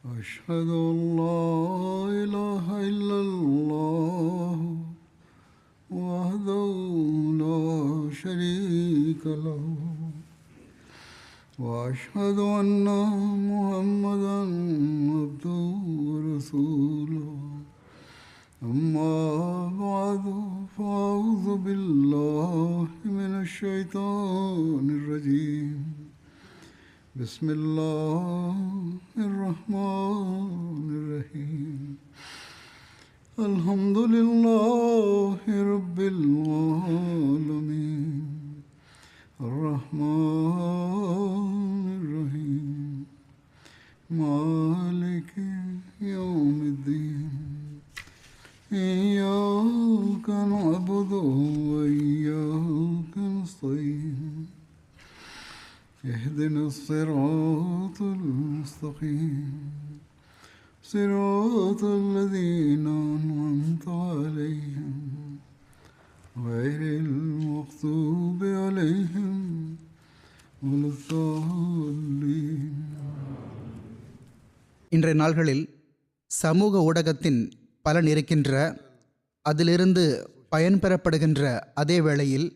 أشهد أن لا إله إلا الله وحده لا شريك له وأشهد أن محمدا عبده ورسوله أما بعد فأعوذ بالله من الشيطان الرجيم بسم الله الرحمن الرحيم الحمد لله رب العالمين الرحمن الرحيم مالك يوم الدين إياك نعبد وإياك نستعين اهدنا الصراط المستقيم صراط الذين أنعمت عليهم غير المغضوب عليهم ولا الضالين. இன்றைய நாள்களில் சமூக ஊடகத்தின் பலன் இருக்கின்ற, அதிலிருந்து பயன்பெறப்படுகின்ற அதே வேளையில்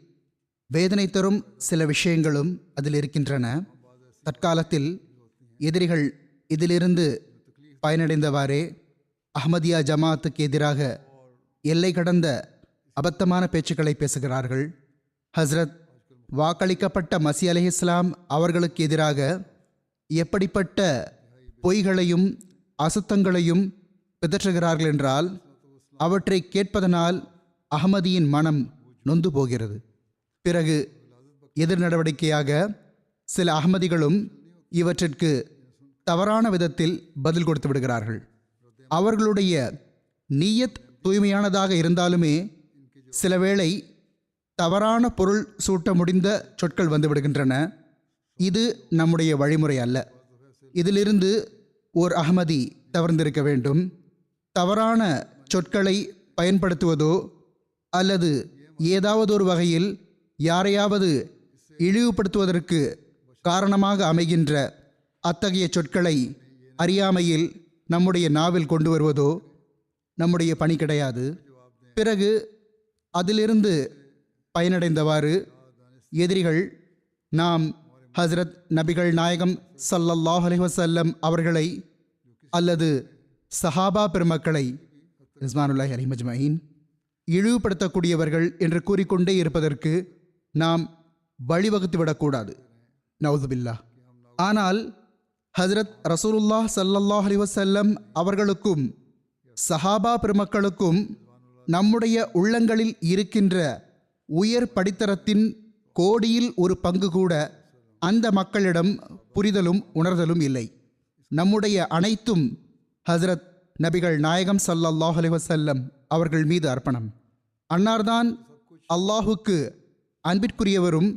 வேதனை தரும் சில விஷயங்களும் அதில் இருக்கின்றன. தற்காலத்தில் எதிரிகள் இதிலிருந்து பயனடைந்தவாறே அஹ்மதியா ஜமாத்துக்கு எதிராக எல்லை கடந்த அபத்தமான பேச்சுக்களை பேசுகிறார்கள். ஹஸ்ரத் வாக்களிக்கப்பட்ட மசி அலைஹிஸ்ஸலாம் அவர்களுக்கு எதிராக எப்படிப்பட்ட பொய்களையும் அசுத்தங்களையும் பிதற்றுகிறார்கள் என்றால் அவற்றை கேட்பதனால் அஹ்மதியின் மனம் நொந்து போகிறது. பிறகு எதிர் நடவடிக்கையாக சில அஹ்மதிகளும் இவற்றிற்கு தவறான விதத்தில் பதில் கொடுத்து விடுகிறார்கள். அவர்களுடைய நீயத் தூய்மையானதாக இருந்தாலுமே சில வேளை தவறான பொருள் சூட்ட முடிந்த சொற்கள் வந்து விடுகின்றன. இது நம்முடைய வழிமுறை அல்ல. இதிலிருந்து ஓர் அஹ்மதி தவிர்ந்திருக்க வேண்டும். தவறான சொற்களை பயன்படுத்துவதோ அல்லது ஏதாவது ஒரு வகையில் யாரையாவது இழிவுபடுத்துவதற்கு காரணமாக அமைகின்ற அத்தகைய சொற்களை அறியாமையில் நம்முடைய நாவில் கொண்டு வருவதோ நம்முடைய பணி கிடையாது. பிறகு அதிலிருந்து பயனடைந்தவாறு எதிரிகள் நாம் ஹஸ்ரத் நபிகள் நாயகம் ஸல்லல்லாஹு அலைஹி வஸல்லம் அவர்களை அல்லது சஹாபா பெருமக்களை ரிஸ்வானுல்லாஹி அலைஹிம் அஜ்மஈன் இழிவுபடுத்தக்கூடியவர்கள் என்று கூறிக்கொண்டே இருப்பதற்கு நாம் வழிவகுத்துவிடக்கூடாது. நவுதுபில்லா. ஆனால் ஹஜ்ரத் ரசூலுல்லாஹ் ஸல்லல்லாஹு அலைஹி வஸல்லம் அவர்களுக்கும் சஹாபா பெருமக்களுக்கும் நம்முடைய உள்ளங்களில் இருக்கின்ற உயர் படித்தரத்தின் கோடியில் ஒரு பங்கு கூட அந்த மக்களிடம் புரிதலும் உணர்தலும் இல்லை. நம்முடைய அனைத்தும் ஹஜ்ரத் நபிகள் நாயகம் ஸல்லல்லாஹு அலைஹி வஸல்லம் அவர்கள் மீது அர்ப்பணம். அன்னார்தான் அல்லாஹுக்கு அன்பிற்குரியவரும்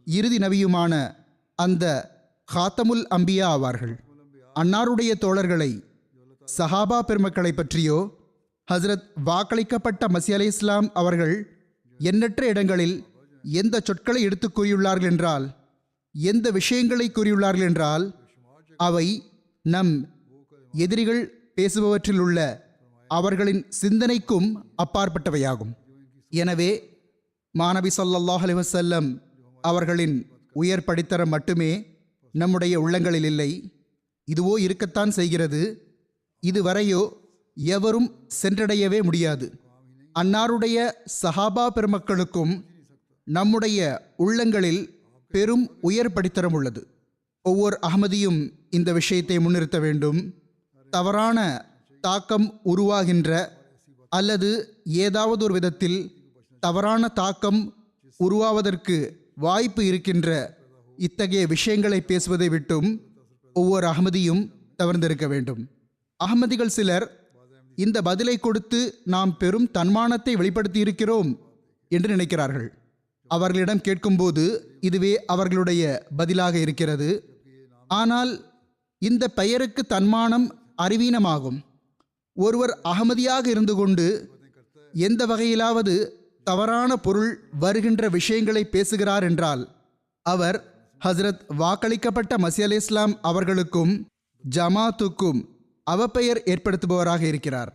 இறுதி நபியுமான அந்த ஹாத்தமுல் அம்பியா ஆவார்கள். அன்னாருடைய தோழர்களை, சஹாபா பெருமக்களை பற்றியோ ஹஸ்ரத் வாக்களிக்கப்பட்ட மசி அலைஹிஸ்ஸலாம் அவர்கள் எண்ணற்ற இடங்களில் எந்த சொற்களை எடுத்து கூறியுள்ளார்கள் என்றால், எந்த விஷயங்களை கூறியுள்ளார்கள் என்றால் அவை நம் எதிரிகள் பேசுபவற்றில் உள்ள அவர்களின் சிந்தனைக்கும் அப்பாற்பட்டவையாகும். எனவே மாநபி ஸல்லல்லாஹு அலைஹி வஸல்லம் அவர்களின் உயர் படித்தரம் மட்டுமே நம்முடைய உள்ளங்களில் இல்லை. இதுவோ இருக்கத்தான் செய்கிறது. இதுவரையோ எவரும் சென்றடையவே முடியாது. அன்னாருடைய சஹாபா பெருமக்களுக்கும் நம்முடைய உள்ளங்களில் பெரும் உயர் படித்தரம் உள்ளது. ஒவ்வொரு அஹ்மதியும் இந்த விஷயத்தை முன்னிறுத்த வேண்டும். தவறான தாக்கம் உருவாகின்ற அல்லது ஏதாவது ஒரு விதத்தில் தவறான தாக்கம் உருவாவதற்கு வாய்ப்பு இருக்கின்ற இத்தகைய விஷயங்களை பேசுவதை விட்டும் ஒவ்வொரு அஹ்மதியும் தவிர்ந்திருக்க வேண்டும். அஹ்மதிகள் சிலர் இந்த பதிலை கொடுத்து நாம் பெரும் தன்மானத்தை வெளிப்படுத்தி இருக்கிறோம் என்று நினைக்கிறார்கள். அவர்களிடம் கேட்கும்போது இதுவே அவர்களுடைய பதிலாக இருக்கிறது. ஆனால் இந்த பெயருக்கு தன்மானம் அறிவீனமாகும். ஒருவர் அகமதியாக இருந்து கொண்டு எந்த வகையிலாவது தவறான பொருள் வருகின்ற விஷயங்களை பேசுகிறார் என்றால் அவர் ஹஸ்ரத் வாக்களிக்கப்பட்ட மஸீஹ் அலைஹிஸ்ஸலாம் அவர்களுக்கும் ஜமாத்துக்கும் அவப்பெயர் ஏற்படுத்துபவராக இருக்கிறார்.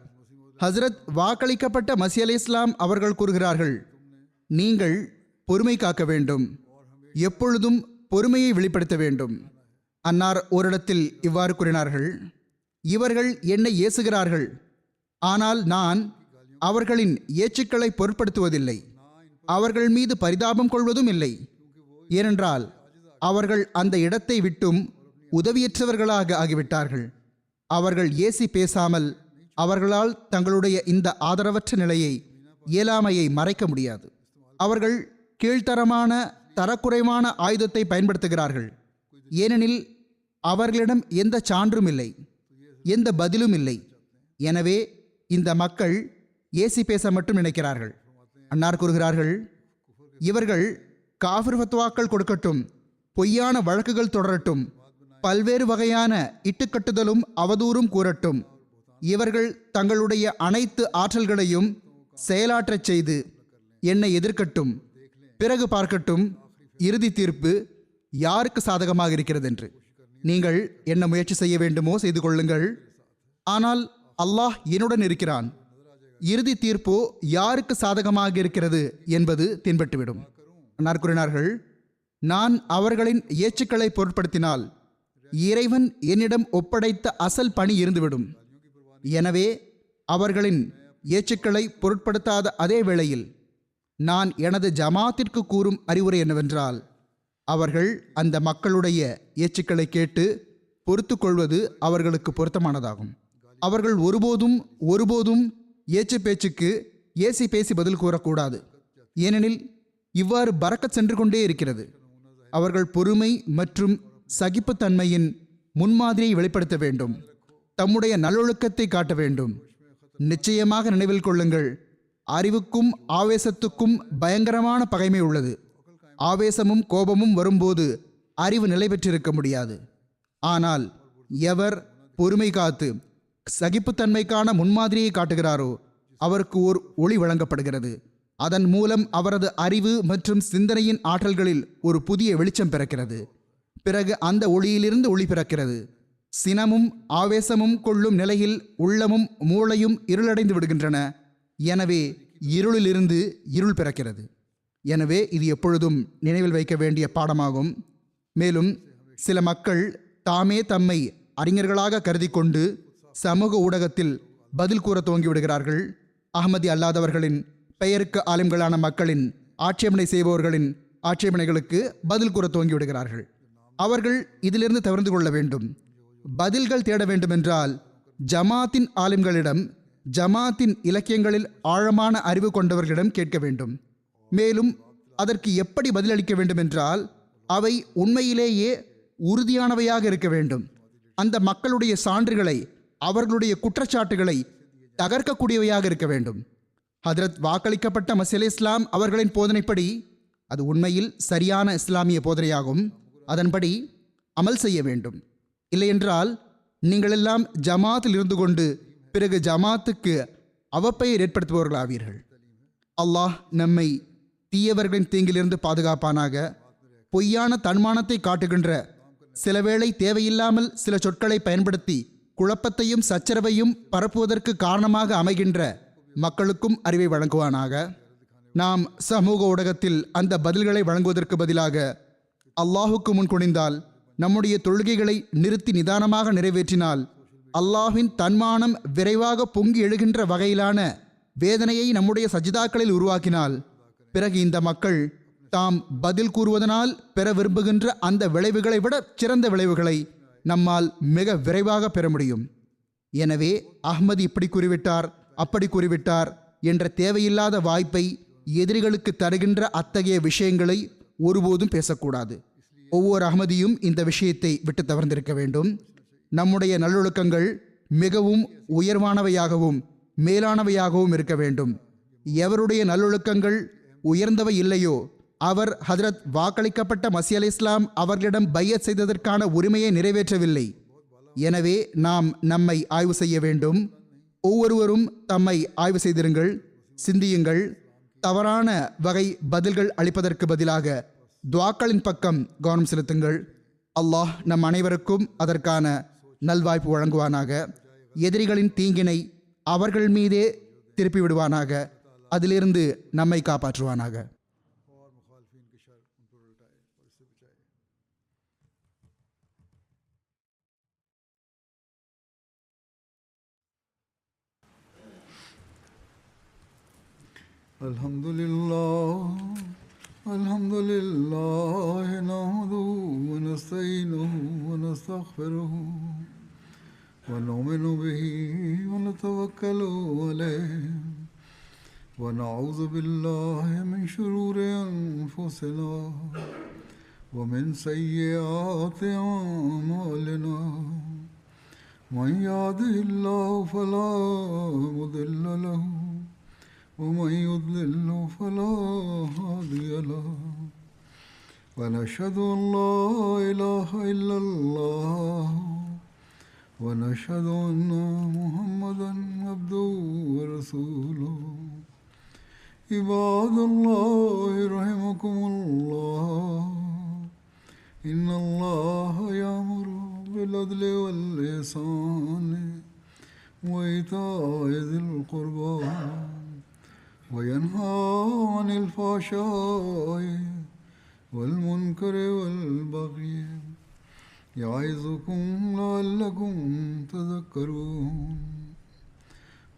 ஹஸ்ரத் வாக்களிக்கப்பட்ட மஸீஹ் அலைஹிஸ்ஸலாம் அவர்கள் கூறுகிறார்கள், நீங்கள் பொறுமை காக்க வேண்டும், எப்பொழுதும் பொறுமையை வெளிப்படுத்த வேண்டும். அன்னார் ஓரிடத்தில் இவ்வாறு கூறினார்கள், இவர்கள் என்னை ஏசுகிறார்கள், ஆனால் நான் அவர்களின் ஏச்சுக்களை பொருட்படுத்துவதில்லை, அவர்கள் மீது பரிதாபம் கொள்வதும் இல்லை. ஏனென்றால் அவர்கள் அந்த இடத்தை விட்டும் உதவியற்றவர்களாக ஆகிவிட்டார்கள். அவர்கள் ஏசி பேசாமல் அவர்களால் தங்களுடைய இந்த ஆதரவற்ற நிலையை, இயலாமையை மறைக்க முடியாது. அவர்கள் கீழ்த்தரமான தரக்குறைவான ஆயுதத்தை பயன்படுத்துகிறார்கள். ஏனெனில் அவர்களிடம் எந்த சான்றும் இல்லை, எந்த பதிலும் இல்லை. எனவே இந்த மக்கள் ஏசி பேச மட்டும் நினைக்கிறார்கள். அன்னார் கூறுகிறார்கள், இவர்கள் காஃபிர் ஃபத்வாக்கள் கொடுக்கட்டும், பொய்யான வழக்குகள் தொடரட்டும், பல்வேறு வகையான இட்டுக்கட்டுதலும் அவதூறும் கூறட்டும், இவர்கள் தங்களுடைய அனைத்து ஆற்றல்களையும் செயலாற்றச் செய்து என்னை எதிர்க்கட்டும், பிறகு பார்க்கட்டும் இறுதி தீர்ப்பு யாருக்கு சாதகமாக இருக்கிறது என்று. நீங்கள் என்ன முயற்சி செய்ய வேண்டுமோ செய்து கொள்ளுங்கள், ஆனால் அல்லாஹ் என்னுடன் இருக்கிறான். இறுதி தீர்ப்போ யாருக்கு சாதகமாக இருக்கிறது என்பது தென்பட்டுவிடும். அன்னார் கூறினார்கள், நான் அவர்களின் ஏச்சுக்களை பொருட்படுத்தினால் இறைவன் என்னிடம் ஒப்படைத்த அசல் பணி இருந்துவிடும். எனவே அவர்களின் ஏச்சுக்களை பொருட்படுத்தாத அதே வேளையில் நான் எனது ஜமாத்திற்கு கூறும் அறிவுரை என்னவென்றால், அவர்கள் அந்த மக்களுடைய ஏச்சுக்களை கேட்டு பொறுத்து கொள்வது அவர்களுக்கு பொருத்தமானதாகும். அவர்கள் ஒருபோதும் ஏச்சு பேச்சுக்கு ஏசி பேசி பதில் கூறக்கூடாது. ஏனெனில் இவ்வாறு பறக்கச் சென்று கொண்டே இருக்கிறது. அவர்கள் பொறுமை மற்றும் சகிப்புத்தன்மையின் முன்மாதிரியை வெளிப்படுத்த வேண்டும், தம்முடைய நல்லொழுக்கத்தை காட்ட வேண்டும். நிச்சயமாக நினைவில் கொள்ளுங்கள், அறிவுக்கும் ஆவேசத்துக்கும் பயங்கரமான பகைமை உள்ளது. ஆவேசமும் கோபமும் வரும்போது அறிவு நிலை பெற்றிருக்க முடியாது. ஆனால் எவர் பொறுமை காத்து சகிப்புத்தன்மைக்கான முன்மாதிரியை காட்டுகிறாரோ அவருக்கு ஓர் ஒளி வழங்கப்படுகிறது. அதன் மூலம் அவரது அறிவு மற்றும் சிந்தனையின் ஆற்றல்களில் ஒரு புதிய வெளிச்சம் பிறக்கிறது. பிறகு அந்த ஒளியிலிருந்து ஒளி பிறக்கிறது. சினமும் ஆவேசமும் கொள்ளும் நிலையில் உள்ளமும் மூளையும் இருளடைந்து விடுகின்றன. எனவே இருளிலிருந்து இருள் பிறக்கிறது. எனவே இது எப்பொழுதும் நினைவில் வைக்க வேண்டிய பாடமாகும். மேலும் சில மக்கள் தாமே தம்மை அறிஞர்களாக கருதி கொண்டு சமூக ஊடகத்தில் பதில் கூற துவங்கிவிடுகிறார்கள். அஹ்மதி அல்லாதவர்களின் பெயருக்கு ஆலிம்களான மக்களின் ஆட்சேபனை செய்பவர்களின் ஆட்சேபனைகளுக்கு பதில் கூற துவங்கிவிடுகிறார்கள். அவர்கள் இதிலிருந்து தவிர்த்து கொள்ள வேண்டும். பதில்கள் தேட வேண்டுமென்றால் ஜமாத்தின் ஆலிம்களிடம், ஜமாத்தின் இலக்கியங்களில் ஆழமான அறிவு கொண்டவர்களிடம் கேட்க வேண்டும். மேலும் அதற்கு எப்படி பதிலளிக்க வேண்டுமென்றால் அவை உண்மையிலேயே உறுதியானவையாக இருக்க வேண்டும். அந்த மக்களுடைய சான்றுகளை, அவர்களுடைய குற்றச்சாட்டுகளை தகர்க்கக்கூடியவையாக இருக்க வேண்டும். ஹதரத் வாக்களிக்கப்பட்ட மஸீஹ் அலைஹிஸ்ஸலாம் அவர்களின் போதனைப்படி அது உண்மையில் சரியான இஸ்லாமிய போதனையாகும். அதன்படி அமல் செய்ய வேண்டும். இல்லையென்றால் நீங்களெல்லாம் ஜமாத்தில் இருந்து கொண்டு பிறகு ஜமாத்துக்கு அவப்பெயர் ஏற்படுத்துபவர்களாவீர்கள். அல்லாஹ் நம்மை தீயவர்களின் தீங்கிலிருந்து பாதுகாப்பானாக. பொய்யான தன்மானத்தை காட்டுகின்ற, சிலவேளை தேவையில்லாமல் சில சொற்களை பயன்படுத்தி குழப்பத்தையும் சச்சரவையும் பரப்புவதற்கு காரணமாக அமைகின்ற மக்களுக்கும் அறிவை வழங்குவானாக. நாம் சமூக ஊடகத்தில் அந்த பதில்களை வழங்குவதற்கு பதிலாக அல்லாஹுக்கு முன் குனிந்தால், நம்முடைய தொழுகைகளை நிறுத்தி நிதானமாக நிறைவேற்றினால், அல்லாஹின் தன்மானம் விரைவாக பொங்கி எழுகின்ற வகையிலான வேதனையை நம்முடைய சஜிதாக்களில் உருவாக்கினால், பிறகு இந்த மக்கள் தாம் பதில் கூறுவதனால் பெற விரும்புகின்ற அந்த விளைவுகளை விட சிறந்த விளைவுகளை நம்மால் மிக விரைவாக பெற முடியும். எனவே அஹ்மது இப்படி கூறிவிட்டார், அப்படி கூறிவிட்டார் என்ற தேவையில்லாத வாய்ப்பை எதிரிகளுக்கு தருகின்ற அத்தகைய விஷயங்களை ஒருபோதும் பேசக்கூடாது. ஒவ்வொரு அஹ்மதியும் இந்த விஷயத்தை விட்டு தவிர்த்திருக்க வேண்டும். நம்முடைய நல்லொழுக்கங்கள் மிகவும் உயர்வானவையாகவும் மேலானவையாகவும் இருக்க வேண்டும். எவருடைய நல்லொழுக்கங்கள் உயர்ந்தவை இல்லையோ அவர் ஹதரத் வாக்களிக்கப்பட்ட மஸீஹ் அலைஹிஸ்ஸலாம் அவர்களிடம் பையத் செய்ததற்கான உரிமையை நிறைவேற்றவில்லை. எனவே நாம் நம்மை ஆய்வு செய்ய வேண்டும். ஒவ்வொருவரும் தம்மை ஆய்வு செய்திருங்கள், சிந்தியுங்கள். தவறான வகை பதில்கள் அளிப்பதற்கு பதிலாக துஆக்களின் பக்கம் கவனம் செலுத்துங்கள். அல்லாஹ் நம் அனைவருக்கும் அதற்கான நல்வாய்ப்பு வழங்குவானாக. எதிரிகளின் தீங்கினை அவர்கள் மீதே திருப்பி விடுவானாக, அதிலிருந்து நம்மை காப்பாற்றுவானாக. الحمد لله نحمده ونستعينه ونستغفره ونؤمن به ونتوكل عليه ونعوذ بالله من شرور أنفسنا ومن سيئات أعمالنا من يهده الله فلا مضل له ومن يضلل فلا هادي له ونشهد أن لا إله إلا الله ونشهد أن محمدا عبده ورسوله عباد الله رحمكم الله إن الله يأمر بالعدل والإحسان وإيتاء ذي القربى وينهى عن الفحشاء والمنكر والبغي يعظكم لعلكم تذكرون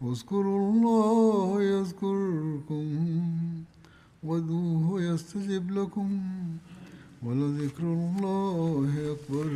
اذكروا الله يذكركم وادعوه يستجب لكم ولذكر الله أكبر.